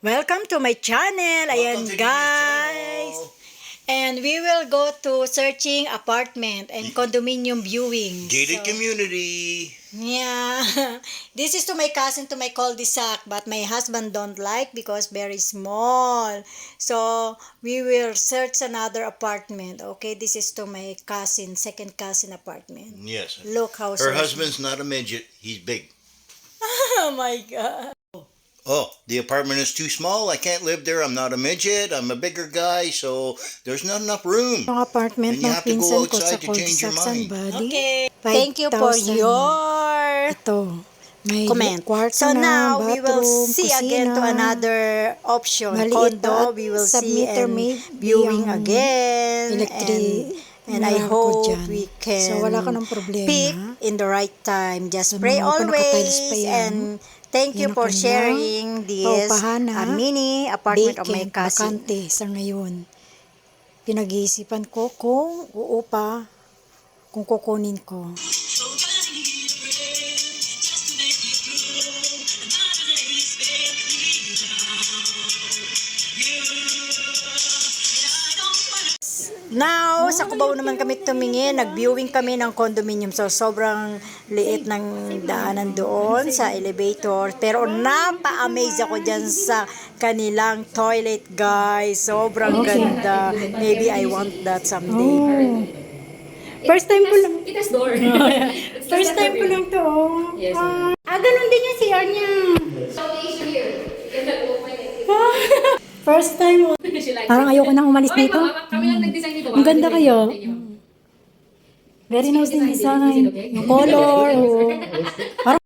Welcome to my channel. Ayan guys. And we will go to searching apartment and condominium viewing. Gated community. Yeah. This is to my cousin to my cul-de-sac, but my husband don't like because very small. So we will search another apartment. Okay, this is to my cousin, second cousin apartment. Yes. Look how Her husband's not a midget. He's big. Oh my god. Oh, the apartment is too small. I can't live there. I'm not a midget. I'm a bigger guy, so there's not enough room. Yung apartment Then you ng have to go pinsan ko outside sa to change your cul-de-sac San mind. Buddy. Okay. Thank you for your ito. May comment. kwarto So na, now we will bathroom, see again to kusina. another option. Maliit Condo, at we will see submitter and may viewing yung again. And I meron ko hope dyan. we can So, wala ka ng problema. pick in the right time. Just So, pray mga pa nakatiles always pa yan. and thank you Yan ang for kanyang sharing this paupahan, mini apartment of my Vacant, cousin. bakante sa ngayon. Pinag-iisipan ko kung uupa, kung kukunin ko. Now, sa Cubao naman kami tumingin, nag-viewing kami ng condominium. So, sobrang liit ng daanan doon sa elevator. Pero napa-amaze ako dyan sa kanilang toilet, guys. Sobrang ganda. Maybe I want that someday. Oh. First time ko lang. It has door. First time ko lang to. Oh. Yes. Ganun din yung CR niya. So the issue here, you can open it. First time. She likes Parang it. ayoko nang umalis Okay, dito. kami lang nag-design dito. Ang ganda kayo. Very Very nice din design. Yung color. Parang,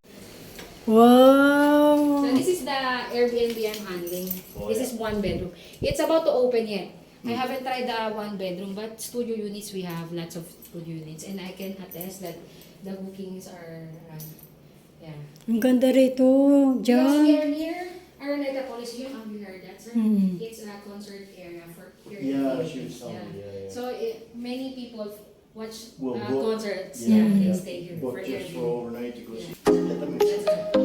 wow. So this is the Airbnb I'm handling. This is one bedroom. It's about to open yet. I haven't tried the one bedroom, but studio units we have lots of studio units, and I can attest that the bookings are, yeah. Ang ganda rito. Just Diyan. near Araneta Coliseum, you heard that, sir? It's a concert area for Yeah, she was telling me, yeah. So many people watch Will book. concerts. Yeah, Yeah, they yeah. stay here Book for just Airbnb. for overnight to go Yeah. see. Yeah, that makes sense. That's it.